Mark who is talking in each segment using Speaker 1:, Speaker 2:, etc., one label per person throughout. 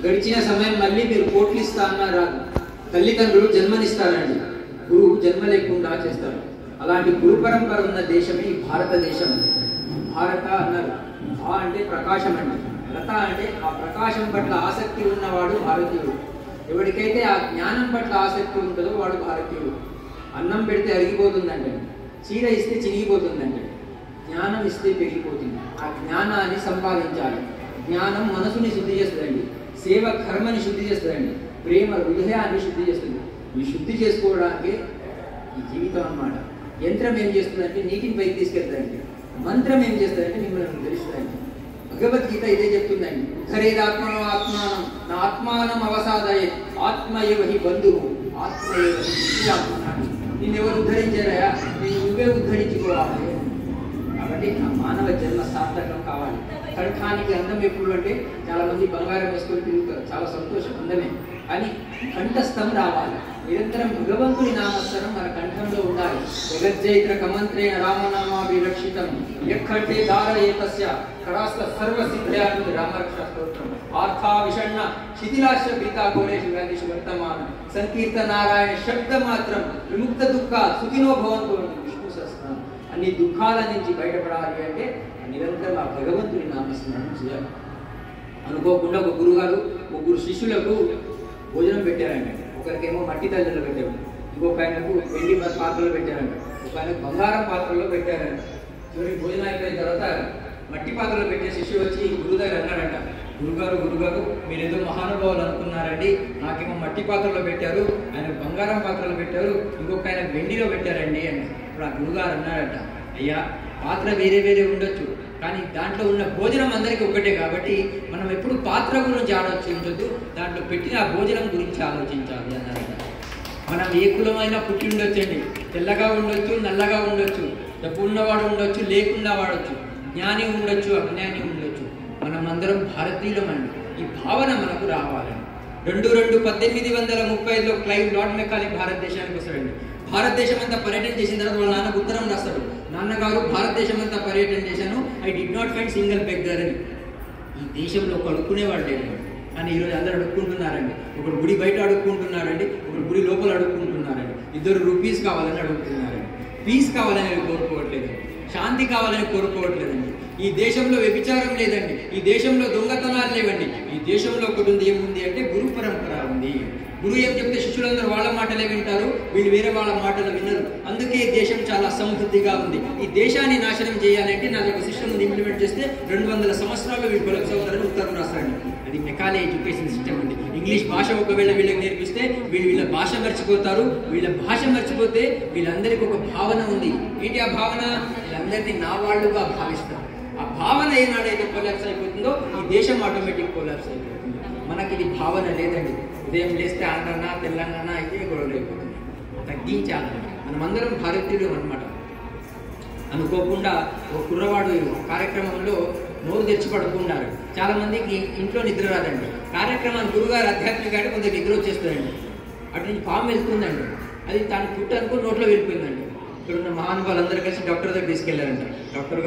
Speaker 1: గడిచిన సమయం మళ్ళీ మీరు కోట్లు ఇస్తా అన్నారు. తల్లిదండ్రులు జన్మనిస్తారండి, గురువు జన్మ లేకుండా చేస్తారు. అలాంటి గురు పరంపర ఉన్న దేశమే ఈ భారతదేశం. భారత అన్నారు. భా అంటే ప్రకాశం అండి, లత అంటే ఆ ప్రకాశం పట్ల ఆసక్తి ఉన్నవాడు భారతీయుడు. ఎవరికైతే ఆ జ్ఞానం పట్ల ఆసక్తి ఉంటుందో వాడు భారతీయుడు. అన్నం పెడితే అరిగిపోతుందంటే, చీర ఇస్తే చినిగిపోతుందంటే, జ్ఞానం ఇస్తే పెరిగిపోతుంది. ఆ జ్ఞానాన్ని సంపాదించాలి. జ్ఞానం మనసుని శుద్ధి చేస్తుందండి, సేవ కర్మని శుద్ధి చేస్తుందండి, ప్రేమ హృదయాన్ని శుద్ధి చేస్తుంది. ఈ శుద్ధి చేసుకోవడానికి ఈ జీవితం అన్నమాట. యంత్రం ఏం చేస్తుందంటే నీటిని పైకి తీసుకెళ్తాయండి, మంత్రం ఏం చేస్తుందంటే మిమ్మల్ని తెలుస్తుందండి. భగవద్గీత ఇదే చెప్తుందండి. ఉద్ధరేదాత్మనో ఆత్మానం నా ఆత్మానం అవసాదయే ఆత్మయేవ హి బంధువు ఆత్మయేవ హి ఆత్మనాన్ని. నిన్నెవరు ఉద్ధరించారయా, నేను నువ్వే ఉద్ధరించుకోవాలి. కాబట్టి ఆ మానవ జన్మ సార్థకం కావాలి. కంఠానికి అందం ఎప్పుడు అంటే చాలా మంది బంగారం వేసుకొని తిరుగుతారు, చాలా సంతోషం, అందమే. కానీ కంఠస్థం రావాలి. నిరంతరం భగవంతుని నామస్మరణం మన కంఠంలో ఉండాలి. జగజ్జైత్ర కమంత్రేణ రామనామాభిరక్షితం యఃకంఠే ధారయేతస్య కరాస్త సర్వసిద్ధ్యాను రామరక్షా స్తోత్రం ఆర్థా విషణ్ణ శిథిలాశ పీతాఘోరేషు వ్యాధిషు వర్తమాన సంకీర్త నారాయణ శబ్ద మాత్రం విముక్త దుఃఖ సుఖినో భవంతు విష్ణు సహస్రనామం. అన్ని దుఃఖాల నుంచి బయటపడాలి అంటే నిరంతరం ఆ భగవంతుని నామస్మరణం చేయాలి. అనుకోకుండా ఒక గురుగారు ముగ్గురు శిష్యులకు భోజనం పెట్టారంట. ఒకరికేమో మట్టి తల్లిలో పెట్టారు, ఇంకొక ఆయనకు వెండి పాత్రలో పెట్టారంట, ఒక ఆయనకు బంగారం పాత్రలో పెట్టారంట. చివరికి భోజనం అయిపోయిన తర్వాత మట్టి పాత్రలో పెట్టే శిష్యుడు వచ్చి గురువు దగ్గర అన్నాడంట, గురుగారు మీరేదో మహానుభావులు అనుకున్నారండి, నాకేమో మట్టి పాత్రలో పెట్టారు, ఆయన బంగారం పాత్రలో పెట్టారు, ఇంకొక ఆయన వెండిలో పెట్టారండి అని. ఇప్పుడు ఆ గురుగారు అన్నాడంట, అయ్యా పాత్ర వేరే వేరే ఉండొచ్చు, కానీ దాంట్లో ఉన్న భోజనం అందరికీ ఒకటే. కాబట్టి మనం ఎప్పుడు పాత్ర గురించి ఆలోచించొద్దు, దాంట్లో పెట్టిన ఆ భోజనం గురించి ఆలోచించాలి అన్నారట. మనం ఏ కులమైనా పుట్టి ఉండొచ్చండి, తెల్లగా ఉండొచ్చు, నల్లగా ఉండొచ్చు, డబ్బు ఉన్నవాడు ఉండొచ్చు, లేకుండా వాడొచ్చు, జ్ఞాని ఉండొచ్చు, అజ్ఞాని ఉండొచ్చు, మనం అందరం భారతీయులమండి. ఈ భావన మనకు రావాలండి. 1835లో క్లైవ్ లార్డ్ మెకాలే భారతదేశానికి వస్తాడండి. భారతదేశం అంతా పర్యటన చేసిన తర్వాత వాళ్ళ నాన్నకు ఉత్తరం రాస్తాడు, నాన్నగారు భారతదేశం అంతా పర్యటన చేశాను, I did not find single beggar అని. ఈ దేశంలో ఒక అడుక్కునేవాడు లేడు, కానీ ఈరోజు అందరూ అడుక్కుంటున్నారండి. ఒకడు గుడి బయట అడుక్కుంటున్నారండి, ఒకడు గుడి లోపల అడుక్కుంటున్నారండి. 2 రూపీస్ కావాలని అడుగుతున్నారండి. పీస్ కావాలని కోరుకోవట్లేదు, శాంతి కావాలని కోరుకోవట్లేదండి. ఈ దేశంలో వ్యభిచారం లేదండి, ఈ దేశంలో దొంగతనాలు లేవండి. ఈ దేశంలో ఒకటి ఉంది, ఏముంది అంటే గురు పరంపర ఉంది. గురువు ఏం చెప్తే శిష్యులందరూ వాళ్ళ మాటలే వింటారు, వీళ్ళు వేరే వాళ్ళ మాటలు వినరు. అందుకే ఈ దేశం చాలా సమృద్ధిగా ఉంది. ఈ దేశాన్ని నాశనం చేయాలంటే నాకు ఒక సిస్టమ్ ఇంప్లిమెంట్ చేస్తే 200 సంవత్సరాలు వీళ్ళు కొలెక్ట్ అవుతారని ఉత్తరం రాస్తారండి. అది మెకాలే ఎడ్యుకేషన్ సిస్టమ్ అండి. ఇంగ్లీష్ భాష ఒకవేళ వీళ్ళకి నేర్పిస్తే వీళ్ళ భాష మర్చిపోతారు. వీళ్ళ భాష మర్చిపోతే వీళ్ళందరికీ ఒక భావన ఉంది. ఏంటి ఆ భావన? వీళ్ళందరినీ నా వాళ్ళుగా భావిస్తారు. ఆ భావన ఏనాడైతే కొలాప్స్ అయిపోతుందో ఈ దేశం ఆటోమేటిక్ కొలాప్స్ అయిపోతుంది. మనకి ఇది భావన లేదండి. ఉదయం లేస్తే ఆంధ్రనా తెలంగాణ అయితే గొడవలు అయిపోతుంది. తగ్గించాలి. మనమందరం భారతీయులు అనమాట. అనుకోకుండా ఒక కుర్రవాడు కార్యక్రమంలో నోరు తెచ్చి పడుకున్నారు. చాలా మందికి ఇంట్లో నిద్ర రాదండి. కార్యక్రమాన్ని గురుగారు ఆధ్యాత్మిక కొంచెం నిద్ర వచ్చేస్తుందండి. అటు నుంచి పాము వెళ్తుందండి, అది తను పుట్టు అనుకో నోట్లో వెళ్ళిపోయిందండి. ఇక్కడ ఉన్న మహానుభావులందరూ కలిసి డాక్టర్ దగ్గర తీసుకెళ్లారంట. డాక్టర్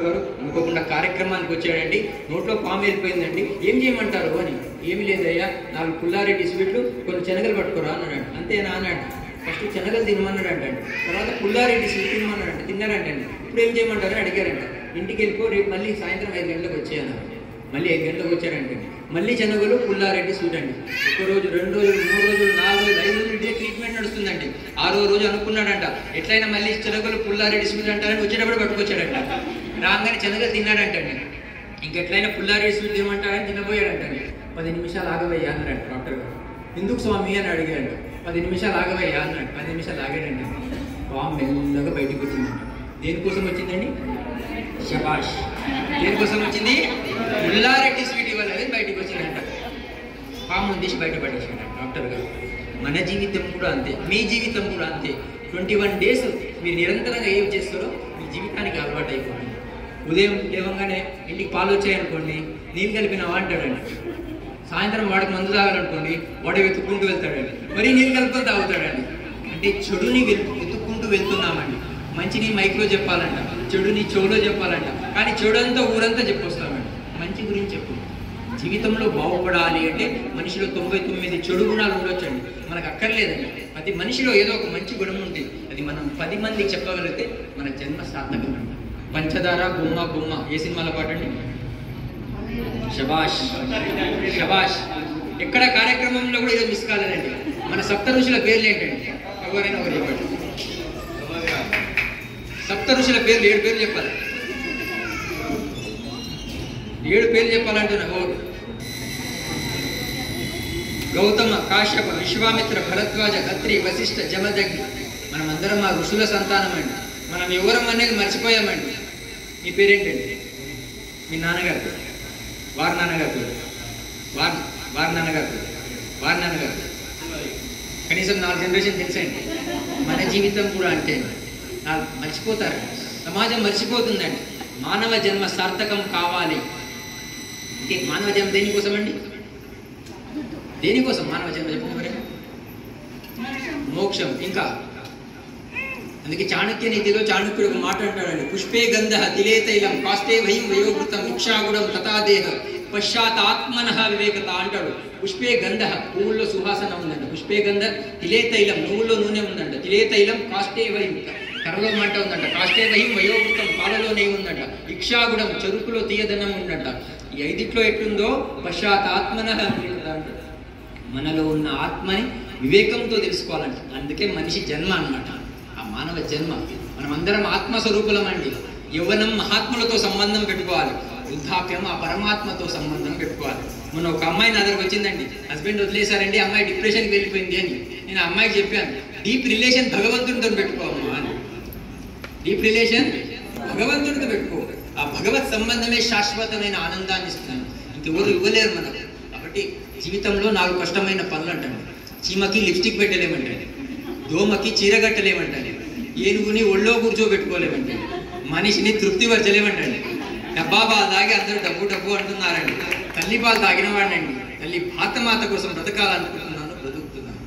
Speaker 1: గారు అనుకోకుండా కార్యక్రమానికి వచ్చాడండి, నోట్లో పాము వెళ్ళిపోయిందండి, ఏం చేయమంటారు అని. ఏమి లేదయ్యా, 4 పుల్లారెడ్డి స్వీట్లు కొన్ని శనగలు పట్టుకోరా అన్నాడు. అంతేనా అన్నాడు. ఫస్ట్ శనగలు తినమన్నాడు అంటండి, తర్వాత పుల్లారెడ్డి స్వీట్ తినమన్నాడు. తిన్నారంటండి. ఇప్పుడు ఏం చేయమంటారు అని అడిగారంట. ఇంటికి వెళ్ళిపో, రేపు మళ్ళీ సాయంత్రం 5 గంటలకు వచ్చేయన్నారు. మళ్ళీ 5 గంటలకు వచ్చారంటే మళ్ళీ శనగలు పుల్లారెడ్డి స్వీట్ అండి. 1 రోజు 2 రోజులు 3 రోజులు 4 రోజులు 5 రోజులు ఇదే ట్రీట్మెంట్ నడుస్తుందండి. 6వ రోజు అనుకున్నాడంట ఎట్లయినా మళ్ళీ శనగలు పుల్లారెడ్డి స్వీట్ అంటారని వచ్చేటప్పుడు పట్టుకొచ్చాడంట. రాగానే శనగలు తిన్నాడంటండి. ఇంకెట్లయినా పుల్లారెడ్డి స్వీట్ తినమంటారని తినబోయాడంటండి. 10 నిమిషాలు ఆగవయ్యా అన్నాడు డాక్టర్ గారు. ఎందుకు స్వామి అని అడిగాడు. 10 నిమిషాలు ఆగవయ్యా అన్నాడు. 10 నిమిషాలు ఆగాడండి. పాము మెల్లగా బయటకు వచ్చిందండి. దేనికోసం వచ్చిందండి? శబాష్. దేనికోసం వచ్చింది? పుల్లారెడ్డి స్వీట్ ఇవ్వాలని బయటకు వచ్చిందంట. పాము తీసి బయటపడేసాడు డాక్టర్ గారు. మన జీవితం కూడా అంతే, మీ జీవితం కూడా అంతే. 21 డేస్ మీరు నిరంతరంగా ఏం చేస్తారో మీ జీవితానికి అలవాటు అయిపోతుంది. ఉదయం లేవగానే ఇంటికి పాలు వచ్చాయనుకోండి, నీళ్ళు కలిపినావా అంటాడండి. సాయంత్రం వాడికి మందు తాగాలనుకోండి, వాడు వెతుక్కుంటూ వెళ్తాడండి, మరీ నీళ్ళు కలుపుకొని తాగుతాడండి. అంటే చెడుని వెతుక్కుంటూ వెళ్తున్నామండి. మంచిని మైక్లో చెప్పాలంట, చెడుని చెవులో చెప్పాలంట, కానీ చెడు అంతా ఊరంతా చెప్పొస్తామండి. మంచి గురించి చెప్పు. జీవితంలో బాగుపడాలి అంటే మనిషిలో 99 చెడు గుణాలు ఉండొచ్చండి, మనకు అక్కర్లేదండి. ప్రతి మనిషిలో ఏదో ఒక మంచి గుణం ఉంటుంది, అది మనం 10 మందికి చెప్పగలిగితే మన జన్మ సార్థకం అండి. పంచదార గుమ్మ గుమ్మ ఏ సినిమాలో పాటండి? శబాష్ శబాష్. ఎక్కడ కార్యక్రమంలో కూడా ఏదో మిస్ కాలేదండి. మన సప్త ఋషుల పేర్లు ఏంటండి? ఎవరైనా ఒకరు చెప్పండి. సప్త ఋషుల పేర్లు 7 పేర్లు చెప్పాలి. 7 పేర్లు చెప్పాలంటున్నా. ఎవరు? గౌతమ, కాశ్యప, విశ్వామిత్ర, భరద్వాజ, గత్రి, వశిష్ఠ, జమదగ్ని. మనం అందరం ఆ ఋషుల సంతానం అండి. మనం ఎవరం అనేది మర్చిపోయామండి. మీ పేరేంటండి? మీ నాన్నగారు, వారి నాన్నగారు, వారి నాన్నగారు, వారి నాన్నగారు, కనీసం 4 జనరేషన్ తెలుసండి. మన జీవితం కూడా అంటే మర్చిపోతారు, సమాజం మర్చిపోతుందండి. మానవ జన్మ సార్థకం కావాలి అంటే మానవ జన్మ దేనికోసం అండి? దేనికోసం మానవ జన్మ చెప్పండి మరి? మోక్షం. ఇంకా అందుకే చాణక్య నీతిలో చాణక్యుడు ఒక మాట అంటాడండి, పుష్పే గంధ తిలే తైలం కాష్టే భయం వయోవృతం ఇక్షాగుణం తథాదేహ పశ్చాత్ ఆత్మనః వివేకత అంటాడు. పుష్పే గంధ, పువ్వుల్లో సువాసన ఉందంట. పుష్పే గంధ తిలే తైలం, నువ్వుల్లో నూనె ఉందంట. తిలే తైలం కాష్టే భయం, కర్రలో మంట ఉందంట. కాష్టే భయం వయోవృతం, పాలలో నెయ్యి ఉందంట. ఇక్షాగుణం, చెరుకులో తీయదనం ఉందంట. ఈ 5 ఎట్లుందో పశ్చాత్ ఆత్మనః వివేకత అంటాడు. మనలో ఉన్న ఆత్మని వివేకంతో తెలుసుకోవాలంట. అందుకే మనిషి జన్మ అన్నమాట, ఆ మానవ జన్మ. మనమందరం ఆత్మస్వరూపులం అండి. యవ్వనం మహాత్ములతో సంబంధం పెట్టుకోవాలి, వృద్ధాప్యం ఆ పరమాత్మతో సంబంధం పెట్టుకోవాలి. మొన్న ఒక అమ్మాయి నా దగ్గరకు వచ్చిందండి, హస్బెండ్ వదిలేశారండి, అమ్మాయి డిప్రెషన్కి వెళ్ళిపోయింది అని. నేను అమ్మాయికి చెప్పాను, డీప్ రిలేషన్ భగవంతుడితో పెట్టుకోమ్మా అని. డీప్ రిలేషన్ భగవంతుడితో పెట్టుకో. ఆ భగవత్ సంబంధమే శాశ్వతమైన ఆనందాన్ని ఇస్తుంది, ఇంకెవరు ఇవ్వలేరు మనకు. కాబట్టి జీవితంలో 4 కష్టమైన పనులు అంటాడు. చీమకి లిప్స్టిక్ పెట్టలేమంటాడు, దోమకి చీరగట్టలేమంటాడు, ఏనుగుని ఒళ్ళో కూర్చోబెట్టుకోలేమంటాడు, మనిషిని తృప్తిపరచలేమంటాడు. డబ్బా పాలు తాగి అందరూ డబ్బు డబ్బు అంటున్నారండి. తల్లి పాలు తాగిన వాడినండి, తల్లి భారతమాత కోసం బ్రతకాలనుకుంటున్నాను, బ్రతుకుతున్నాను.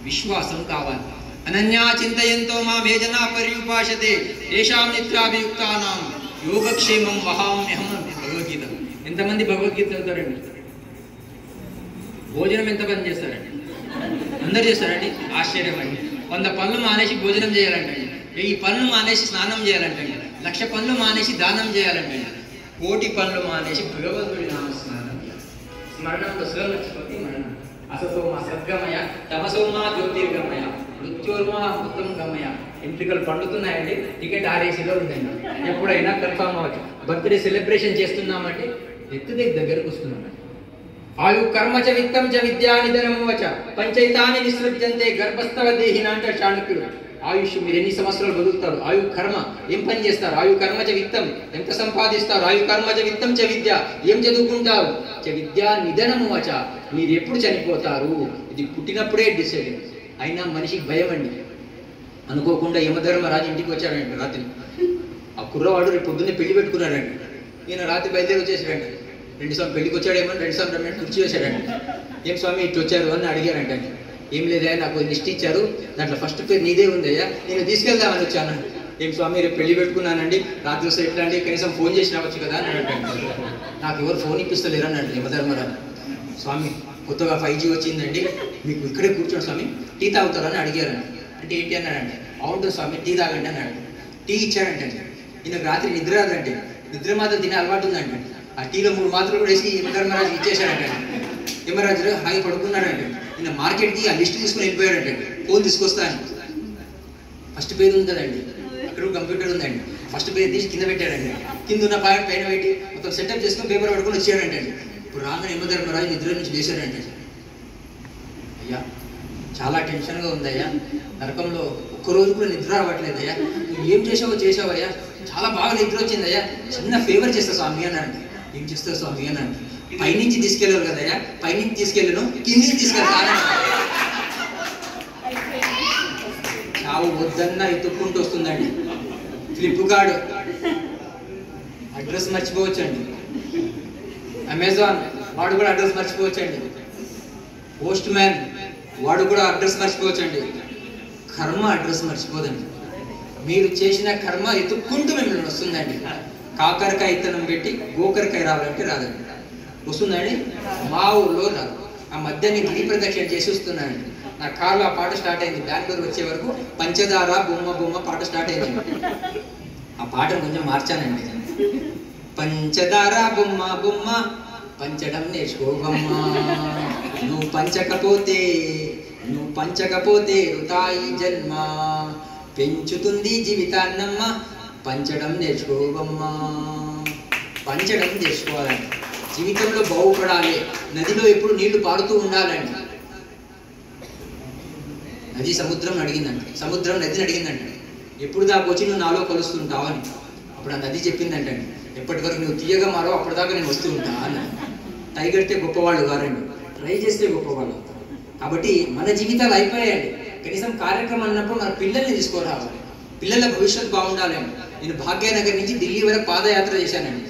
Speaker 1: విశ్వాసం కావాలి. అనన్యా చింతయంతో మా మేజనా పర్యుపాశతే తేషాం నిత్యాభియుక్తానాం యోగక్షేమం వహామ్యహం. భగవద్గీత. ఎంతమంది భగవద్గీత చదువుతారండి? భోజనం ఎంతమంది చేస్తారండి? అందరు చేస్తారండి. ఆశ్చర్యం అండి. 100 పనులు మానేసి భోజనం చేయాలంటండి, 1000 పనులు మానేసి స్నానం చేయాలంటండి, 1,00,000 పనులు మానేసి దానం చేయాలంటండి, 1,000,000 పనులు మానేసి భగవంతుడి నామస్మరణం చేయాలి. స్మరణంలో స్వరలక్ష్మతి మరణం. అసతోమా సద్గమయ, తమసోమా జ్యోతిర్గమయ, మృత్యోర్మా అమృతం గమయ. ఎంట్రికలు పండుతున్నాయండి, టికెట్ RACలో ఉందండి. ఎప్పుడైనా కన్ఫర్మ్ అవ్వచ్చు. బర్త్డే సెలబ్రేషన్ చేస్తున్నామంటే ఎత్తు దగ్గరకు వస్తున్నామండి. ఆయు కర్మ చ విత్తం చ విద్యా నిధనము వచ పంచైతాని నిసృజ్యంతే గర్భస్థవ దేహిన అంటాడు చాణక్యుడు. ఆయుష్, మీరు ఎన్ని సంవత్సరాలు బతుకుతారు? ఆయు కర్మ, ఏం పని చేస్తారు? ఆయు కర్మ చ విత్తం, ఎంత సంపాదిస్తారు? ఆయు కర్మ చ విత్తం చ విద్య, ఏం చదువుకుంటారు? చ విద్యా నిధనము వచ, మీరు ఎప్పుడు చనిపోతారు? ఇది పుట్టినప్పుడే డిసైడ్. అయినా మనిషికి భయం అండి. అనుకోకుండా యమధర్మరాజు ఇంటికి వచ్చాడండి రాత్రి. ఆ కుర్రవాడు రేపు పొద్దున్నే పెళ్లి పెట్టుకున్నాడండి. ఈయన రాత్రి బయలుదేరి వచ్చేసాడండి. 2 సార్లు పెళ్లికి వచ్చాడేమో, 2 సార్లు రమ్మంటే కుర్చీ వేశాడండి. ఏం స్వామి ఇటు వచ్చారు అని అడిగారంటండి. ఏం లేదయ్యా, నాకు లిస్ట్ ఇచ్చారు, దాంట్లో ఫస్ట్ పేరు నీదే ఉందయ్యా, నేను తీసుకెళ్దామని వచ్చాను. ఏం స్వామి రేపు పెళ్లి పెట్టుకున్నానండి, రాత్రి వస్తే ఎట్లా అండి, కనీసం ఫోన్ చేసి రావచ్చు కదా అని అడగండి. నాకు ఎవరు ఫోన్ ఇప్పిస్తలేరు అన్నాడు యమధర్మరాజు. స్వామి కొత్తగా 5G వచ్చిందండి, మీకు ఇక్కడే కూర్చోండి స్వామి, టీ తాగుతారని అడిగారండి. అంటే ఏంటి అన్నాడండి. అవును స్వామి టీ తాగండి అన్నాడు. టీ ఇచ్చాడంటే ఈయనకు రాత్రి నిద్ర రాదండి, నిద్ర మాత్రం తినే అలవాటు ఉందండి. ఆ టీలో 3 మాత్రలు కూడా వేసి యమధర్మరాజు ఇచ్చేశాడంటే యమరాజు హాయి పడుకున్నాడంటే ఈయన మార్కెట్కి ఆ లిస్ట్ తీసుకుని వెళ్ళిపోయాడంటే ఫోన్ తీసుకొస్తా అని. ఫస్ట్ పేరు ఉంది కదండి, అక్కడ కంప్యూటర్ ఉందండి, ఫస్ట్ పేరు తీసి కింద పెట్టాడండి. కింద ఉన్న పైన పెట్టి మొత్తం సెటప్ చేసుకుని పేపర్ పడుకొని వచ్చాడంటే ఇప్పుడు రాగానే యమధర్మరాజు నిద్ర నుంచి లేచాడంటే, అయ్యా చాలా టెన్షన్గా ఉందయ్యా, నరకంలో ఒక్కరోజు కూడా నిద్ర రావట్లేదయ్యా, నువ్వు ఏం చేసావయ్యా, చాలా బాగా నిద్ర వచ్చిందయ్యా, చిన్న ఫేవర్ చేస్తా స్వామి అన్నాడు. ఏం చేస్తావు స్వామి అన్నాడు. పైనుంచి తీసుకెళ్ళారు కదయ్యా, పైనుంచి తీసుకెళ్ళను, కిందికి తీసుకెళ్తాను. చావు వద్దన్నా ఎత్తుక్కుంటూ వస్తుందండి. ఫ్లిప్కార్ట్ అడ్రస్ మర్చిపోవచ్చండి, అమెజాన్ వాడు కూడా అడ్రస్ మర్చిపోవచ్చండి, పోస్ట్ మ్యాన్ వాడు కూడా అడ్రస్ మర్చిపోవచ్చండి. కర్మ అడ్రస్ మర్చిపోదండి. మీరు చేసిన కర్మ ఎత్తుక్కుంటూ మిమ్మల్ని వస్తుందండి. కాకరకాయ ఇత్తనం పెట్టి గోకరకాయ రావాలంటే రాదండి. వస్తుందండి. మా ఊళ్ళో నాకు ఆ మధ్యని గిరి ప్రదక్షిణ చేసి వస్తున్నానండి. నా కార్లో ఆ పాట స్టార్ట్ అయింది. బెంగళూరు వచ్చే వరకు పంచదార బొమ్మ బొమ్మ పాట స్టార్ట్ అయింది. ఆ పాటను కొంచెం మార్చానండి. పంచదార బొమ్మ బొమ్మ పంచడం నేర్చుకోవమ్మా, నువ్వు పంచకపోతే వృతాయి జన్మ, పెంచుతుంది జీవితాన్నమ్మ, పంచడం నేర్చుకోవమ్మా. పంచడం నేర్చుకోవాలండి. జీవితంలో బాగుపడాలి. నదిలో ఎప్పుడు నీళ్లు పారుతూ ఉండాలండి. నది సముద్రం అడిగిందంట, సముద్రం నదిని అడిగిందంట, ఎప్పుడు దాకా వచ్చి నువ్వు నాలో కలుస్తుంటావు అని. అప్పుడు ఆ నది చెప్పిందంటండి, ఎప్పటి వరకు నువ్వు తీయగా మారో అప్పటిదాకా నేను వస్తూ ఉంటా అని. టైగర్తే గొప్పవాళ్ళు కారండి, ట్రై చేస్తే గొప్పవాళ్ళు. కాబట్టి మన జీవితాలు అయిపోయాయండి. కనీసం కార్యక్రమం అన్నప్పుడు మన పిల్లల్ని తీసుకురావాలి. పిల్లల భవిష్యత్తు బాగుండాలండి. నేను భాగ్యనగర్ నుంచి ఢిల్లీ వరకు పాదయాత్ర చేశానండి.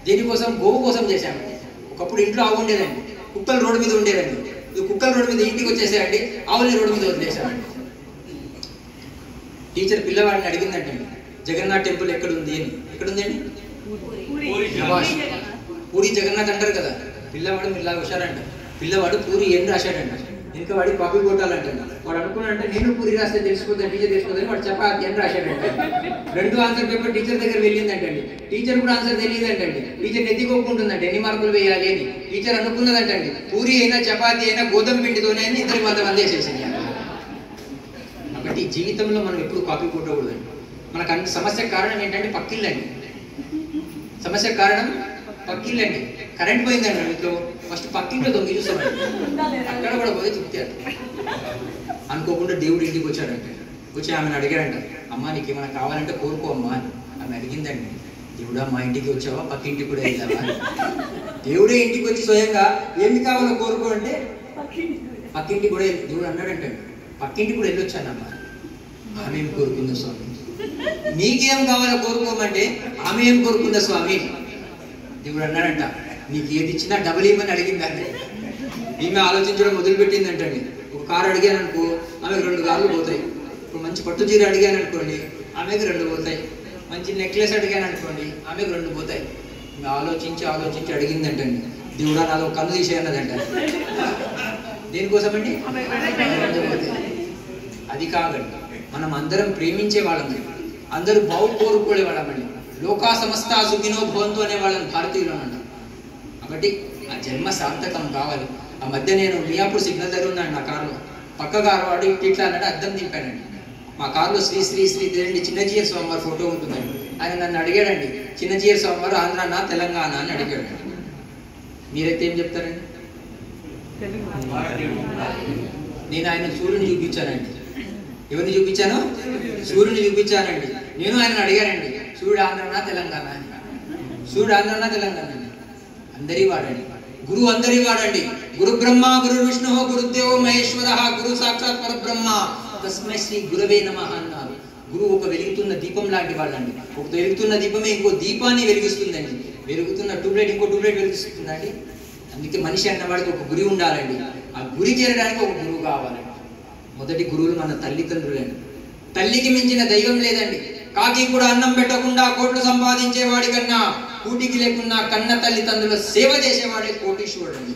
Speaker 1: దేనికోసం? గోవు కోసం చేశానండి. ఒకప్పుడు ఇంట్లో ఆవు ఉండేదండి, కుక్కలు రోడ్డు మీద ఉండేదండి. కుక్కల రోడ్డు మీద ఇంటికి వచ్చేసాయండి, ఆవుని రోడ్డు మీద వదిలేసామండి. టీచర్ పిల్లవాడిని అడిగిందంటండి, జగన్నాథ్ టెంపుల్ ఎక్కడుంది అని. ఎక్కడుందండి? పూరి జగన్నాథ్ అంటారు కదా. పిల్లవాడు ఇలా వచ్చారంట. పిల్లవాడు పూరి ఏం రాశాడంట. ఇంకా వాడి కాపీ కొట్టాలంట. వాడు అనుకున్నాడంటే నేను పూరి రాస్తే తెలిసిపోతాను, టీచర్ తెలిసిపోతుంది. వాడు చపాతి అని రాశాడంట. 2 ఆన్సర్ పేపర్ టీచర్ దగ్గర వెళ్ళిందంటండి. టీచర్ కూడా ఆన్సర్ తెలియదంటండి. టీచర్ ఎత్తికొక్కుంటుందంటే ఎన్ని మార్కులు వేయాలి అని. టీచర్ అనుకున్నదంటండి, పూరి అయినా చపాతి అయినా గోధుమ పిండితోనే అని ఇద్దరికి 100 వేసేసింది. కాబట్టి జీవితంలో మనం ఎప్పుడు కాపీ కొట్టకూడదండి. మనకు అన్ని సమస్య కారణం ఏంటంటే పక్కిళ్ళండి. సమస్య కారణం పక్కిళ్ళండి. కరెంట్ పోయిందండి ఇంట్లో, ఫస్ట్ పక్కింట్లో దొంగ చూస్తామండి. అక్కడ కూడా పోయి తిప్పారు. అనుకోకుండా దేవుడు ఇంటికి వచ్చాడంటే, వచ్చి ఆమెను అడిగాడంట, అమ్మ నీకు ఏమైనా కావాలంటే కోరుకో అమ్మా అని. ఆమె అడిగిందండి, దేవుడా మా ఇంటికి వచ్చావా, పక్కింటికి కూడా వెళ్ళావా? దేవుడే ఇంటికి వచ్చి స్వయంగా ఏమి కావాలో కోరుకో అంటే పక్కింటికి కూడా దేవుడు అన్నాడంటే, పక్కింటికి కూడా వెళ్ళొచ్చానమ్మా. ఆమె ఏం కోరుకుందా స్వామి? నీకేం కావాలో కోరుకోమంటే ఆమె ఏం కోరుకుందా స్వామి? దేవుడు అన్నాడంట, నీకు ఏది ఇచ్చినా డబుల్ ఇవ్వమని అడిగిందండి. ఈమె ఆలోచించడం మొదలుపెట్టిందంటండి. ఒక కారు అడిగాను అనుకో, ఆమెకు 2 కార్లు పోతాయి. ఇప్పుడు మంచి పట్టు చీర అడిగాను అనుకోండి, ఆమెకు 2 పోతాయి. మంచి నెక్లెస్ అడిగాను అనుకోండి, ఆమెకు 2 పోతాయి. ఈమె ఆలోచించి అడిగిందంటండి, దేవుడా నాలో కన్ను తీసేయన్నదంట. దేనికోసమండి? అది కాదండి. మనం అందరం ప్రేమించే వాళ్ళండి, అందరూ బాగు కోరుకునే వాళ్ళమండి. లోకా సమస్త సుఖినో భవంతు అనే వాళ్ళని భారతీయులు అంటారు. కాబట్టి ఆ జన్మ సార్థకం కావాలి. ఆ మధ్య నేను మియాపూర్ సిగ్నల్ దగ్గర ఉన్నాను నా కారులో. పక్క కారు వాడు ఇట్లా అన్నాడు, అద్దం దింపానండి. మా కారులో శ్రీ శ్రీ శ్రీ చిన్నజీయర్ స్వామివారి ఫోటో ఉంటుందండి. ఆయన నన్ను అడిగాడండి, చిన్నజీయర్ స్వామివారు ఆంధ్రానా తెలంగాణ అని అడిగాడు. మీరైతే ఏం చెప్తారండి? నేను ఆయన సూర్యుని చూపించానండి. ఎవరిని చూపించాను? సూర్యుని చూపించానండి. నేను ఆయన అడిగానండి, సూర్యుడు ఆంధ్రనా తెలంగాణ? సూర్యుడు ఆంధ్రనా తెలంగాణ? అందరి వాడండి. గురువు అందరి వాడండి. గురు బ్రహ్మ గురు విష్ణు గురుదేవో మహేశ్వర గురు సాక్షాత్ పరబ్రహ్మ తస్మై శ్రీ గురవే నమః అన్నారు. గురువు ఒక వెలుగుతున్న దీపం లాంటి వాళ్ళండి. ఒక వెలుగుతున్న దీపమే ఇంకో దీపాన్ని వెలిగిస్తుందండి. వెలుగుతున్న ట్యూబ్లైట్ ఇంకో ట్యూబ్లైట్ వెలిగిస్తుందండి. అందుకే మనిషి అన్నవాడికి ఒక గురి ఉండాలండి. ఆ గురి చేరడానికి ఒక గురువు కావాలండి. మొదటి గురువులు మన తల్లిదండ్రులండి. తల్లికి మించిన దైవం లేదండి. కాకి కూడా అన్నం పెట్టకుండా కోట్లు సంపాదించేవాడి కన్నా కూటికి లేకున్నా కన్న తల్లిదండ్రుల సేవ చేసేవాడే కోటీశ్వరుడు అండి.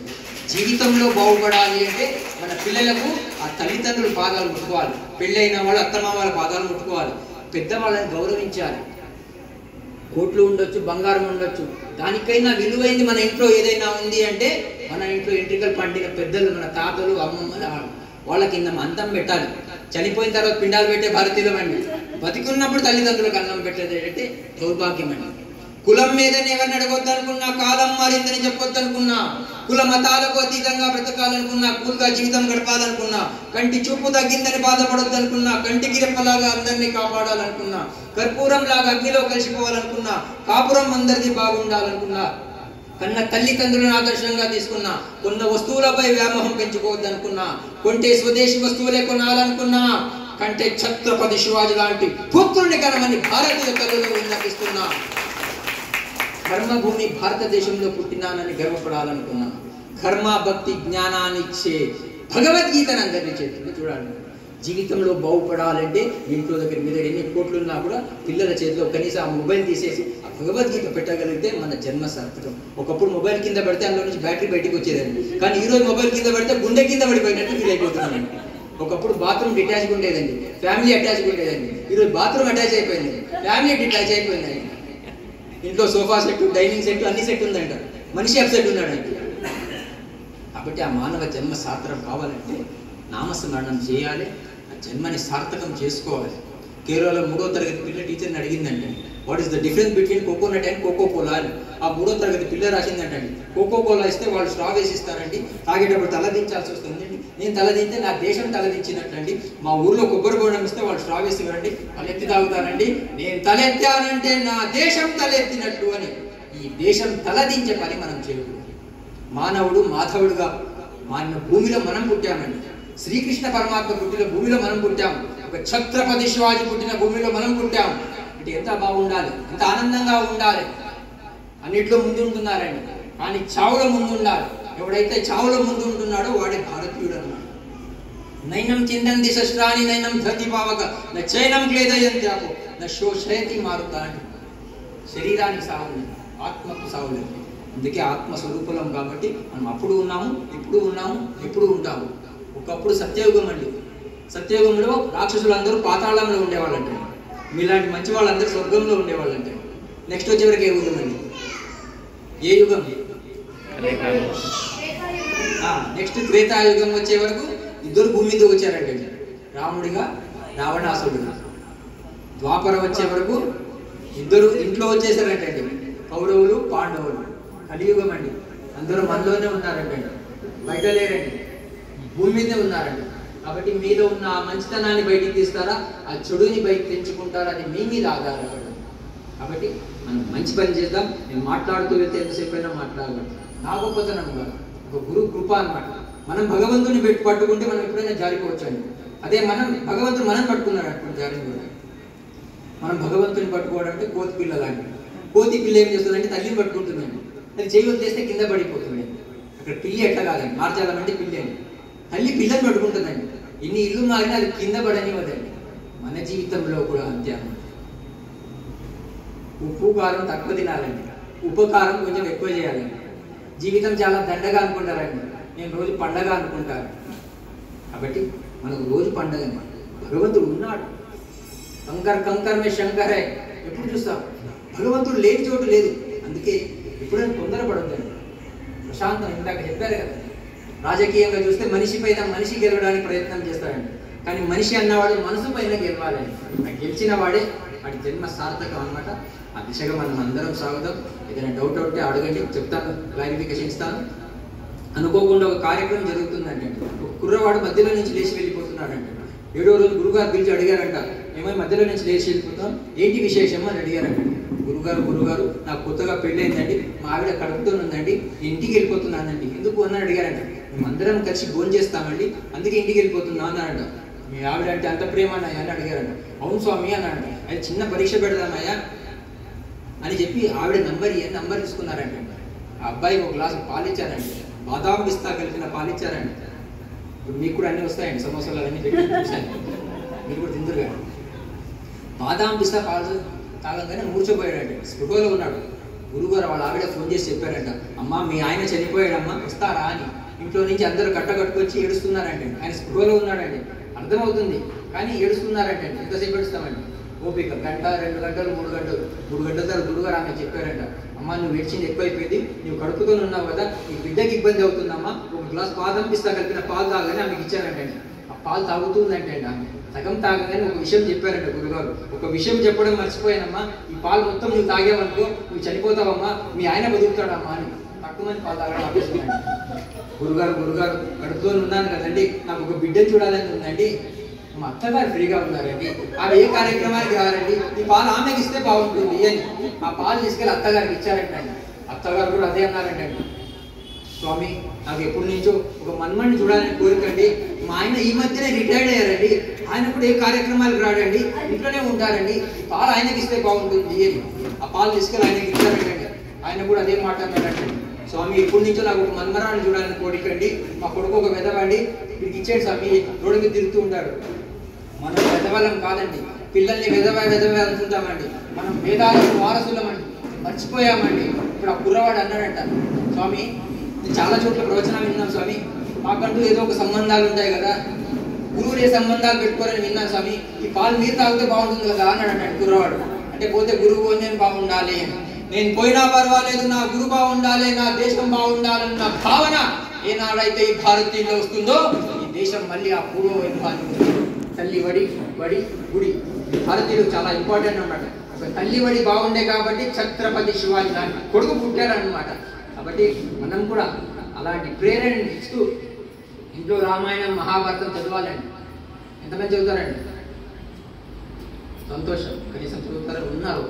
Speaker 1: జీవితంలో బాగుపడాలి అంటే మన పిల్లలకు ఆ తల్లిదండ్రుల పాదాలు ముట్టుకోవాలి. పెళ్ళైన వాళ్ళు అత్తమామల పాదాలు ముట్టుకోవాలి. పెద్దవాళ్ళని గౌరవించాలి. కోట్లు ఉండొచ్చు, బంగారం ఉండొచ్చు, దానికైనా విలువైంది మన ఇంట్లో ఏదైనా ఉంది అంటే మన ఇంట్లో ఎంట్రికలు పండిన పెద్దలు, మన తాతలు, అమ్మమ్మలు, వాళ్ళకి అంతం పెట్టాలి. చనిపోయిన తర్వాత పిండాలు పెట్టే భారతీయులం అండి. బతికున్నప్పుడు తల్లిదండ్రులకు అన్నం పెట్టేది అంటే దౌర్భాగ్యం అండి. కులం మీదని ఎవరిని అడగొద్దు అనుకున్నా, కాలం మారిందని చెప్పొద్దు అనుకున్నా, కుల మతాలకు అతీతంగా బ్రతకాలనుకున్నా, కూల్గా జీవితం గడపాలనుకున్నా, కంటి చూపు తగ్గిందని బాధపడొద్దు అనుకున్నా, కంటికి రెప్పలాగా అందరినీ కాపాడాలనుకున్నా, కర్పూరం లాగా అగ్నిలో కలిసిపోవాలనుకున్నా, కాపురం అందరిది బాగుండాలనుకున్నా, కన్న తల్లిదండ్రులను ఆదర్శంగా తీసుకున్నా, కొన్న వస్తువులపై వ్యామోహం పెంచుకోవద్దనుకున్నా, కొంటే స్వదేశీ వస్తువులే కొనాలనుకున్నా, కంటే ఛత్రపతి శివాజీ లాంటి పుత్రుని కనమని భారతీయ తల్లులు విన్నపిస్తున్నా, కర్మభూమి భారతదేశంలో పుట్టినానని గర్వపడాలనుకున్నా, కర్మ భక్తి జ్ఞానాన్ని ఇచ్చే భగవద్గీతను అందరినీ చేతులు చూడాలి. జీవితంలో బాగుపడాలంటే ఇంట్లో దగ్గర మీద ఎన్ని కోట్లున్నా కూడా పిల్లల చేతిలో కనీసం ఆ మొబైల్ తీసేసి ఆ భగవద్గీత పెట్టగలిగితే మన జన్మ సార్థకం. ఒకప్పుడు మొబైల్ కింద పెడితే అందులో నుంచి బ్యాటరీ బయటకు వచ్చేదండి, కానీ ఈరోజు మొబైల్ కింద పెడితే గుండె కింద పడిపోయినట్టు ఫీల్ అయిపోతున్నానండి. ఒకప్పుడు బాత్రూమ్ డిటాచ్గా ఉండేదండి, ఫ్యామిలీ అటాచ్గా ఉండేదండి, ఈరోజు బాత్రూమ్ అటాచ్ అయిపోయింది, ఫ్యామిలీ డిటాచ్ అయిపోయిందండి. ఇంట్లో సోఫా సెట్, డైనింగ్ సెట్ అన్ని సెట్ ఉందంట, మనిషి అప్సెట్ ఉన్నాడండి. కాబట్టి ఆ మానవ జన్మ సార్థకం కావాలంటే నామస్మరణం చేయాలి, ఆ జన్మని సార్థకం చేసుకోవాలి. కేరళలో 3వ తరగతి పిల్ల టీచర్ని అడిగిందంటే what is the difference between coconut and Coca Cola అని. ఆ 3వ తరగతి పిల్ల రాసిందంటండి, కోకో కోలా ఇస్తే వాళ్ళు స్ట్రా వేసి ఇస్తారండి, తాగేటప్పుడు తలదించాల్సి వస్తుందండి, నేను తలదింటే నా దేశం తలదించినట్లండి. మా ఊర్లో కొబ్బరి బోండం ఇస్తే వాళ్ళు స్ట్రా వేసి ఇవ్వండి, తలెత్తి తాగుతానండి, నేను తలెత్తానంటే నా దేశం తలెత్తినట్టు అని. ఈ దేశం తలదించే పని మనం చేయకూడదు. మానవుడు మాధవుడుగా మారిన భూమిలో మనం పుట్టామండి. శ్రీకృష్ణ పరమాత్మ పుట్టిన భూమిలో మనం పుట్టాం, ఒక ఛత్రపతి శివాజీ పుట్టిన భూమిలో మనం పుట్టాం. అంటే ఎంత బాగుండాలి, ఎంత ఆనందంగా ఉండాలి. అన్నిట్లో ముందు ఉంటున్నారండి, కానీ చావులో ముందు ఉండాలి. ఎవడైతే చావులో ముందు ఉంటున్నాడో వాడే భారతీయుడు అన్నాడు. నైనం చిందంతి శస్త్రాన్ని నైనం ధతి పావక నా చైనం క్లేదయంత్యాపో నా శోషయతి మారుతా అంటే శరీరానికి సావు, ఆత్మకు సావు లేదు. అందుకే ఆత్మస్వరూపులం కాబట్టి మనం అప్పుడు ఉన్నాము, ఇప్పుడు ఉన్నాము, ఎప్పుడు ఉంటాము. ఒకప్పుడు సత్యయుగం అండి, సత్యయుగంలో రాక్షసులందరూ పాతాళంలో ఉండేవాళ్ళంటే, మీలాంటి మంచి వాళ్ళందరూ స్వర్గంలో ఉండేవాళ్ళంటే. నెక్స్ట్ వచ్చేవరకు ఏ యుగం అండి, ఏ యుగం? నెక్స్ట్ త్రేతాయుగం వచ్చే వరకు ఇద్దరు భూమి మీద వచ్చారంటే, రాముడిగా రావణాసురుడిగా. ద్వాపర వచ్చే వరకు ఇద్దరు ఇంట్లో వచ్చేసారంటే, కౌరవులు పాండవులు. కలియుగం అండి, అందరూ మనలోనే ఉన్నారంటే, బయట లేరండి, భూమి మీదే ఉన్నారండి. కాబట్టి మీలో ఉన్న ఆ మంచితనాన్ని బయటికి తీస్తారా, ఆ చెడుని బయట తెంచుకుంటారా, అది మీ మీద ఆధారపడదు. కాబట్టి మనం మంచి పని చేద్దాం. నేను మాట్లాడుతూ వెళ్తే ఎంతసేపు అయినా మాట్లాడగలం. నా గొప్పతనం కాదు, ఒక గురు కృప అన్నమాట. మనం భగవంతుని పట్టుకుంటే మనం ఎప్పుడైనా జారిపోవచ్చు అండి. అదే మనం భగవంతుడు మనం పట్టుకున్నాడు అనుకోండి, జారిపోతాం. మనం భగవంతుని పట్టుకోవడం అంటే కోతి పిల్ల లాంటిది. కోతి పిల్ల ఏం చేస్తుందంటే తల్లిని పట్టుకుంటుందండి, అది చేయి వదిలేస్తే కింద పడిపోతుంది. అక్కడ పిల్లి ఎట్లా కాదండి, మార్చాలంటే పిల్లి అండి. తల్లి పిల్లని పట్టుకుంటుందండి, ఎన్ని ఇల్లు మారినా అది కింద పడనివ్వదండి. మన జీవితంలో కూడా అంతే అన్నమాట. ఉప్పు కారం తక్కువ తినాలండి, ఉపకారం కొంచెం ఎక్కువ చేయాలండి. జీవితం చాలా దండగా అనుకుంటారండి, నేను రోజు పండగ అనుకుంటాను. కాబట్టి మనకు రోజు పండగ. భగవంతుడు ఉన్నాడు, కంకర్ కంకర్ మే శంకరే. ఎప్పుడు చూస్తాం భగవంతుడు లేని చోటు లేదు. అందుకే ఎప్పుడైనా తొందరపడద్దండి, ప్రశాంతం. ఇందాక చెప్పారు కదా, రాజకీయంగా చూస్తే మనిషి పైన మనిషి గెలవడానికి ప్రయత్నం చేస్తాడండి, కానీ మనిషి అన్నవాడు మనసు పైన గెలవాలండి. గెలిచిన వాడే వాడి జన్మ సార్థకం అన్నమాట. ఆ దిశగా మనం అందరం సాగుదాం. ఏదైనా డౌట్ ఉంటే అడగండి, చెప్తాను, క్లారిఫికేషన్ ఇస్తాను. అనుకోకుండా ఒక కార్యక్రమం జరుగుతుందంటే, ఒక కుర్రవాడు మధ్యలో నుంచి లేచి వెళ్ళిపోతున్నాడంటే, 7వ రోజు గురుగారు పిలిచి అడిగారంట, ఏమై మధ్యలో నుంచి లేచి వెళ్ళిపోతాం, ఏంటి విశేషం అని అడిగారంట. గురుగారు నాకు కొత్తగా పెళ్ళైందండి, మా ఆవిడ కడుపుతో ఉందండి, ఇంటికి వెళ్ళిపోతున్నానండి. ఎందుకు అని అడిగారంట. మేము అందరం కలిసి భోజనం చేస్తామండి, అందుకే ఇంటికి వెళ్ళిపోతున్నా అన్నారంట. మీ ఆవిడ అంటే అంత ప్రేమ అన్నాయా అని అడిగారంట. అవును స్వామి అన్నారంట. అది చిన్న పరీక్ష పెడదామయ్యా అని చెప్పి ఆవిడ నంబర్ తీసుకున్నారంట. ఆ అబ్బాయికి ఒక గ్లాసు పాలు ఇచ్చారండి, బాదాం పిస్తా కలిపిన పాలు ఇచ్చారండి. ఇప్పుడు మీకు కూడా అన్నీ వస్తాయండి, సమోసాలు అవన్నీ పెట్టి చూశాను, మీరు కూడా తిందురు కానీ. బాదాం పిస్తా పాలు తాగంగానే మూర్చోపోయాడండి, స్పృహలో ఉన్నాడు. గురుగారు వాళ్ళ ఆవిడ ఫోన్ చేసి చెప్పారంట, అమ్మ మీ ఆయన చనిపోయాడమ్మా, వస్తారా అని. ఇంట్లో నుంచి అందరూ కట్టుకొచ్చి ఏడుస్తున్నారంటే, ఆయన స్పృహలో ఉన్నాడండి, అర్థమవుతుంది, కానీ ఏడుస్తున్నారంటే. ఎంతసేపు ఏడుస్తామండి, ఓపిక, గంట 2 గంటలు 3 గంటలు. 3 గంటల తర్వాత గురుగారు ఆమె చెప్పారంట, అమ్మ నువ్వు ఏడ్చింది ఎక్కువైపోయింది, నువ్వు కడుపుతో ఉన్నావు కదా, నీ బిడ్డకి ఇబ్బంది అవుతుందమ్మా, ఒక గ్లాస్ బాదం పిస్తా కలిపిన పాలు తాగని ఆమెకి ఇచ్చారంటే. ఆ పాలు తాగుతుందంటే అండి, ఆమె సగం తాగగానే ఒక విషయం చెప్పారంట గురుగారు. ఒక విషయం చెప్పడం మర్చిపోయానమ్మా, ఈ పాలు మొత్తం నువ్వు తాగేవనుకో నువ్వు చనిపోతావమ్మా, మీ ఆయన బతుకుతాడమ్మా అని. తక్కువ మంది పాలు తాగడం ఆపేస్తున్నాడు. గురుగారు కడుపుతో ఉన్నాను కదండి, నాకు ఒక బిడ్డను చూడాలని ఉందండి. మా అత్తగారు ఫ్రీగా ఉన్నారండి, ఆమె ఏ కార్యక్రమానికి రావాలండి, ఈ పాలు ఆమెకి ఇస్తే బాగుంటుంది అని ఆ పాలు తీసుకెళ్ళి అత్తగారికి ఇచ్చారంటండి. అత్తగారు కూడా అదే అన్నారంటండి, స్వామి నాకు ఎప్పటి నుంచో ఒక మన్మని చూడాలని కోరికండి, మా ఆయన ఈ మధ్యనే రిటైర్డ్ అయ్యారండి, ఆయన కూడా ఏ కార్యక్రమాలకు రాడండి, ఇంట్లోనే ఉంటారండి, ఈ పాలు ఆయనకి ఇస్తే బాగుంటుంది అని ఆ పాలు తీసుకెళ్ళి ఆయనకి ఇచ్చారంటండి. ఆయన కూడా అదే మాట అన్నారంటండి, స్వామి ఎప్పటి నుంచో నాకు ఒక మన్మరాన్ని చూడాలని కోరికండి, మా కొడుకు ఒక వెదవండి, వీడికి ఇచ్చేయండి స్వామి, రోడ్డు మీద తిరుగుతూ ఉంటాడు, మనం పెద్దవాళ్ళం కాదండి, పిల్లల్ని వెదవ అనుకుంటామండి. మనం వేదాలకు వారసులమండి, మర్చిపోయామండి. ఇప్పుడు ఆ కుర్రవాడు అన్నాడంట, స్వామి నేను చాలా చోట్ల ప్రవచనం విన్నాను స్వామి, మాకంటూ ఏదో ఒక సంబంధాలు ఉంటాయి కదా, గురువులు ఏ సంబంధాలు పెట్టుకోరని విన్నాను స్వామి, ఈ పాలు మీరు తాగితే బాగుంటుంది కదా అన్నాడంట కుర్రవాడు. అంటే పోతే గురువు నేను బాగుండాలి, నేను పోయినా పర్వాలేదు, నా గురువు బాగుండాలి, నా దేశం బాగుండాలన్న భావన ఏనాడైతే ఈ భారతీయుల్లో వస్తుందో ఈ దేశం మళ్ళీ ఆ పూర్వ వైభవాన్ని. తల్లి వడి గుడి భారతీయులు చాలా ఇంపార్టెంట్ అన్నమాట. తల్లి వడి బాగుండే కాబట్టి ఛత్రపతి శివాజీ లాంటి కొడుకు పుట్టారన్నమాట. కాబట్టి మనం కూడా అలాంటి ప్రేరణ ఇస్తూ ఇంట్లో రామాయణం మహాభారతం చదవాలండి. ఎంతమంది చదువుతారండి? సంతోషం, కనీసం చదువుతారు. ఉన్నారు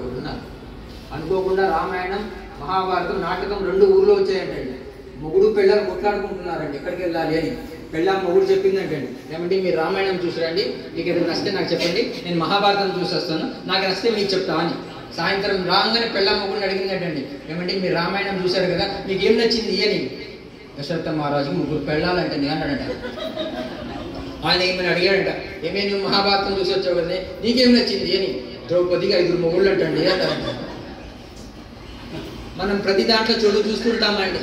Speaker 1: అనుకోకుండా రామాయణం మహాభారతం నాటకం 2 ఊర్లో వచ్చాయంటండి. మొగుడు పెళ్ళాలు కొట్లాడుకుంటున్నారండి ఎక్కడికి వెళ్ళాలి అని. పెళ్ళాం మొగుడు చెప్పిందంటండి, ఏమంటే మీరు రామాయణం చూసిరండి, మీకు ఏదైనా నచ్చితే నాకు చెప్పండి, నేను మహాభారతం చూసి వస్తాను, నాకు నచ్చితే మీకు చెప్తా అని. సాయంత్రం రాగానే పెళ్ళాం మొగుడిని అడిగిందంటండి, ఏమంటే మీరు రామాయణం చూశారు కదా, మీకు ఏం నచ్చింది అని. దశరథ మహారాజు 3 పెళ్ళాలంటే అన్నాడంట. ఆయన ఏమని అడిగాడంట, ఏమే నువ్వు మహాభారతం చూసి వచ్చావు కదా, నీకేం నచ్చింది అని. ద్రౌపదికి 5 మొగుళ్ళు అంటండి అంటారంట. మనం ప్రతి దాంట్లో చెడు చూస్తుంటామండి.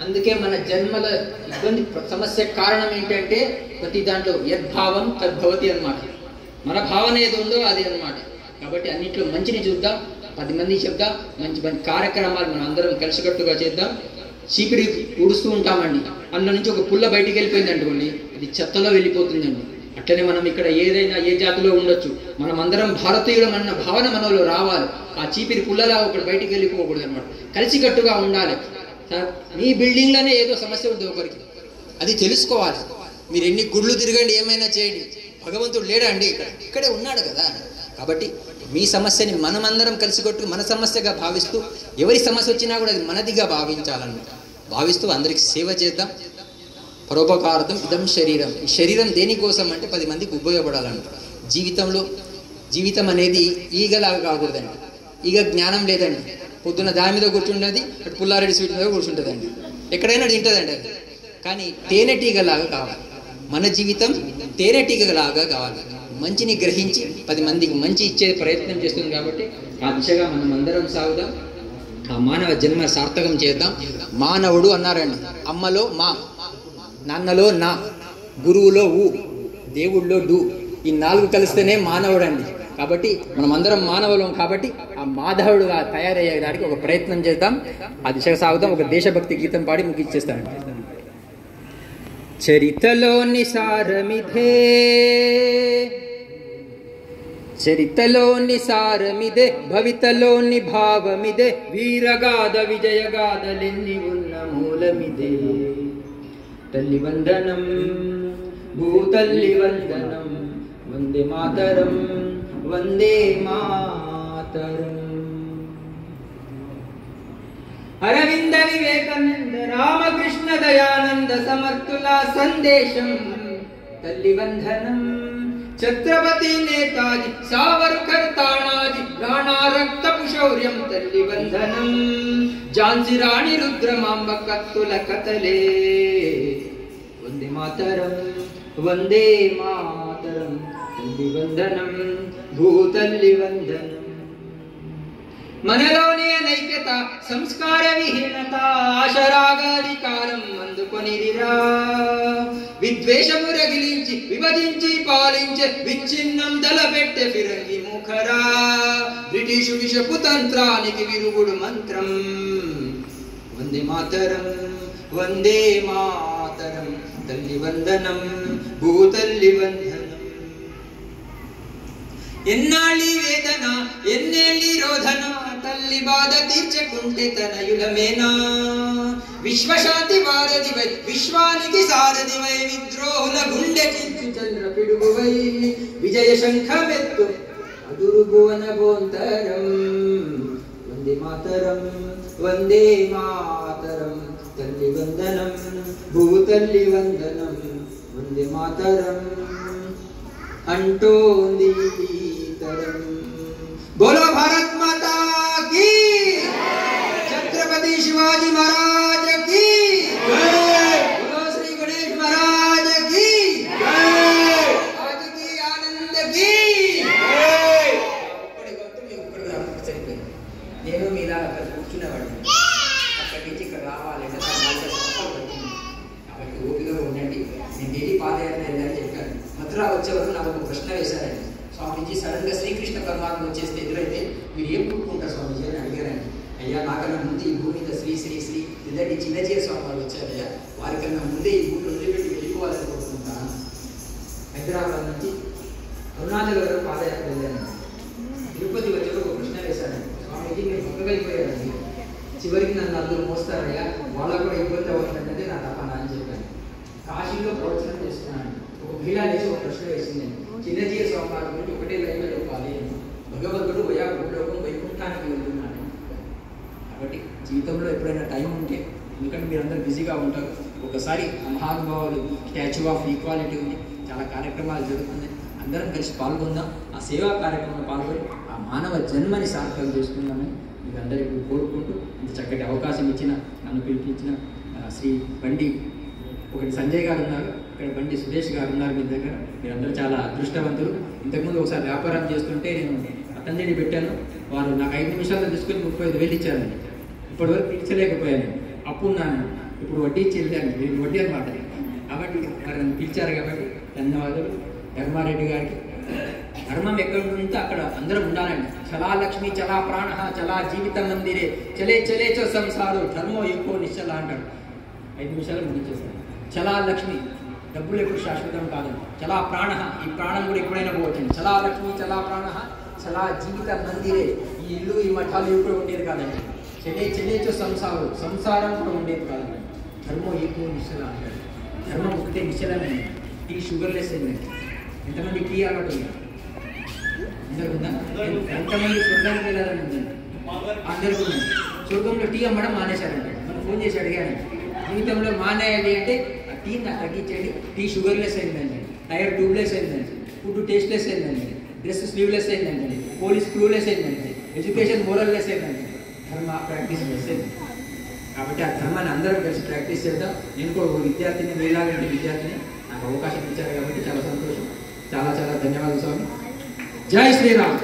Speaker 1: అందుకే మన జన్మల ఇబ్బంది సమస్య కారణం ఏంటంటే ప్రతి దాంట్లో యద్భావం తద్భవతి అన్నమాట. మన భావన ఏది ఉందో అది అన్నమాట. కాబట్టి అన్నింటిలో మంచిని చూద్దాం, 10 మంది చెప్దాం, మంచి కార్యక్రమాలు మనం అందరం కలిసికట్టుగా చేద్దాం. చీకటి ఊడుస్తూ ఉంటామండి, అందులో నుంచి ఒక పుల్ల బయటికి వెళ్ళిపోయింది అనుకోండి, అది చెత్తలో వెళ్ళిపోతుందండి. అట్లనే మనం ఇక్కడ ఏదైనా ఏ జాతిలో ఉండొచ్చు, మనం అందరం భారతీయులం అన్న భావన మనలో రావాలి. ఆ చీపిరి పుల్లలా ఒకటి బయటికి వెళ్ళిపోకూడదు అనమాట. కలిసికట్టుగా ఉండాలి. మీ బిల్డింగ్లోనే ఏదో సమస్య ఉంటుంది ఒకరికి, అది తెలుసుకోవాలి. మీరు ఎన్ని గుళ్ళు తిరగండి, ఏమైనా చేయండి, భగవంతుడు లేడా అండి, ఇక్కడే ఉన్నాడు కదా. కాబట్టి మీ సమస్యని మనమందరం కలిసికట్టు మన సమస్యగా భావిస్తూ, ఎవరి సమస్య వచ్చినా కూడా అది మనదిగా భావించాలన్నమాట. భావిస్తూ అందరికి సేవ చేద్దాం. పరోపకార్థం ఇదం శరీరం. ఈ శరీరం దేనికోసం అంటే 10 మందికి ఉపయోగపడాలంట. జీవితం అనేది ఈగలాగా కాకూడదండి. ఈగ జ్ఞానం లేదండి, పొద్దున్న దాని మీద కూర్చుంటుంది, అటు పుల్లారెడ్డి స్వీట్ మీద కూర్చుంటుందండి, ఎక్కడైనా తింటుందండి. అది కానీ తేనెటీగలాగా కావాలి. మన జీవితం తేనెటీగలాగా కావాలి. మంచిని గ్రహించి 10 మందికి మంచి ఇచ్చే ప్రయత్నం చేస్తుంది. కాబట్టి ఆ దిశగా మనం అందరం సాగుదాం. ఆ మానవ జన్మ సార్థకం చేద్దాం. మానవుడు అన్నారండి, అమ్మలో మా, నాన్నలో నా, గురువులో ఊ, దేవుళ్ళలో డు, ఈ 4 కలిస్తేనే మానవుడు అండి. కాబట్టి మనం అందరం మానవులం. కాబట్టి ఆ మాధవుడుగా తయారయ్యేదానికి ఒక ప్రయత్నం చేద్దాం, ఆ దిశగా సాగుదాం. ఒక దేశభక్తి గీతం పాడి ముగిచ్చేస్తానండి. చరితలోని సారమిదే, చరితలోని సారమిదే, భవితలోని భావమిదే, వీరగాథ విజయగాథలెన్ని ఉన్న మూలమిదే. తల్లి వందనం, భూతల్లి వందనం, వందే మాతరం, వందే మాతరం. అరవింద వివేకానంద రామకృష్ణ దయానంద సమర్థుల సందేశం. తల్లి వందనం, ఛత్రపతి నేతాజీ సావర్కర్ తానాజీ రాణా రక్తపు శౌర్యం. తల్లి వందనం, ఝాన్సీ రాణి రుద్రమాంబ కత్తుల కథలే. వందే మాతరం, వందే మాతరం. తల్లి వందనం, భూతల్లి వందనం. మనలోని అనైక్యత, సంస్కార విహీనత, ఆశరాగాధికారం అందుకొనిదిరా. విద్వేషము రగిలించి విభజించి పాలించే విచ్ఛిన్నం తలపెట్టే ఫిరంగి ముఖరా. బ్రిటిషు విషపు తంత్రానికి విరుగుడు మంత్రం. వందే మాతరం, వందే మాతరం. తల్లి వందనం, భూతల్లి వందనం. ఎన్నాళ్ళి వేదన, ఎన్నేళ్ళి రోధన, తల్లి బాధ తీర్చకుంటే తనయులమేనా. విశ్వశాంతి వారధివై, విశ్వానికి సారథివై, విద్రోహుల గుండె చించు చంద్ర పిడుగువై, విజయ శంఖమెత్తు అదురు భువన గోంతరం. వందే మాతరం, వందే మాతరం. తల్లి వందనం, భూతల్లి వందనం. వందే మాతరం అంటోంది తరం. बोलो भारत माता की, छत्रपति शिवाजी महाराज की, बोलो श्री गणेश महाराज की। आज की आनंद వచ్చే వరకు నాకు ఒక ప్రశ్న వేశారండి. స్వామీజీ సడన్గా శ్రీకృష్ణ పరమాత్మ వచ్చేస్తే ఎదురైతే మీరు ఏం కూడుకుంటారు స్వామీజీ అని అడిగారండి. అయ్యా నాకన్నా ముందు ఈ భూమి మీద శ్రీ శ్రీ శ్రీ ఇద్దరి చిన్నజీయ స్వామి వారు వచ్చారయ్యా, వారికన్నా ముందే ఈ భూమిని వదిలిపెట్టి వెళ్ళిపోవాలని కోరుకుంటాను. హైదరాబాద్ నుంచి అరుణాచల్ వరకు పాదయాత్ర వెళ్ళాను. తిరుపతి వచ్చే ఒక ప్రశ్న వేశారండి. స్వామీజీ మీరు మొక్కగలిపోయారండి, చివరికి నన్ను అందరూ మోస్తారయ్యా, వాళ్ళకు కూడా ఇబ్బంది అవుతుందంటే నా తప్పన అని చెప్పాను. కాశీలో ప్రవచనం చేస్తున్నాను. ఒక మహిళ లేచి ఒక ప్రశ్న వేసిందండి. చిన్నజీయ స్వామి వారి గురించి ఒకటే లైన్లో చెప్పాలి, భగవంతుడు భూలోకం వైకుంఠానికి వెళ్తున్నాడు. కాబట్టి జీవితంలో ఎప్పుడైనా టైం ఉంటే, ఎందుకంటే మీరు అందరూ బిజీగా ఉంటారు, ఒకసారి మహానుభావులు స్టాచ్యూ ఆఫ్ ఈక్వాలిటీ ఉంది, చాలా కార్యక్రమాలు జరుగుతుంది, అందరం కలిసి పాల్గొందాం. ఆ సేవా కార్యక్రమంలో పాల్గొని ఆ మానవ జన్మని సార్థకం చేసుకుందామని మీకు అందరికీ కోరుకుంటూ ఇంత చక్కటి అవకాశం ఇచ్చిన, నన్ను పిలిపించిన శ్రీ బండి ఒకటి సంజయ్ గారు ఉన్నారు, ఇక్కడ బండి సురేష్ గారు ఉన్నారు మీ దగ్గర, మీరందరూ చాలా అదృష్టవంతులు. ఇంతకుముందు ఒకసారి వ్యాపారం చేస్తుంటే నేను పతంజలి పెట్టాను, వారు నాకు 5 నిమిషాల్లో తీసుకొని 35,000 ఇచ్చారండి. ఇప్పటివరకు తీర్చలేకపోయాను, అప్పు ఉన్నాను, ఇప్పుడు వడ్డీ ఇచ్చేది వడ్డీ అనమాట. కాబట్టి వారిని పిలిచారు కాబట్టి ధన్యవాదాలు. ధర్మారెడ్డి గారికి ధర్మం ఎక్కడ ఉంటే అక్కడ అందరం ఉండాలండి. చలా లక్ష్మి చలా ప్రాణ చలా జీవిత మందిరే చలే చలేచో సంసారు ధర్మో ఎక్కువ నిశ్చల అంటాడు. 5 నిమిషాలు ముగించేస్తాను. చలా లక్ష్మి, డబ్బులు ఎప్పుడు శాశ్వతం కాదండి. చలా ప్రాణ, ఈ ప్రాణం కూడా ఎప్పుడైనా పోవచ్చండి. చలా లక్ష్మి చలా ప్రాణ చలా జీవిత మందిరే, ఈ ఇల్లు ఈ మఠాలు ఎప్పుడు ఉండేది కాదండి. చలే చలేచో సంసారు, సంసారం కూడా ఉండేది కాదండి. ధర్మో ఎక్కువ నిశ్చల అంటాడు. ధర్మం ఒకటే నిశ్చలమే. టీ షుగర్లెస్ అయిందండి. ఎంతమంది టీ అలవాటు ఉంది? అందరు ఉందా? ఎంతమంది స్వర్గానికి వెళ్ళాలని ఉందండి? అందరికీ ఉందండి. స్వర్గంలో టీ అమ్మడం మానేశారండి. మనం ఫోన్ చేసి అడిగాను, జీవితంలో మానేయాలి అంటే ఆ టీ నాకు తగ్గించండి. టీ షుగర్లెస్ అయిందండి, టైర్ ట్యూబ్లెస్ అయిందండి, ఫుడ్ టేస్ట్లెస్ అయిందండి, డ్రెస్ స్లీవ్లెస్ అయిందండి, పోలీస్ క్రూలెస్ అయిందండి, ఎడ్యుకేషన్ మోరల్లెస్ అయిందండి, ధర్మ ప్రాక్టీస్ లెస్ అయింది. కాబట్టి ఆ ధర్మాన్ని అందరం కలిసి ప్రాక్టీస్ చేద్దాం. నేను కూడా ఒక విద్యార్థిని, మీలాగంటే విద్యార్థిని, నాకు అవకాశం ఇచ్చారు కాబట్టి చాలా సంతోషం. చాలా చాలా ధన్యవాదాలు స్వామి. జై శ్రీరామ్.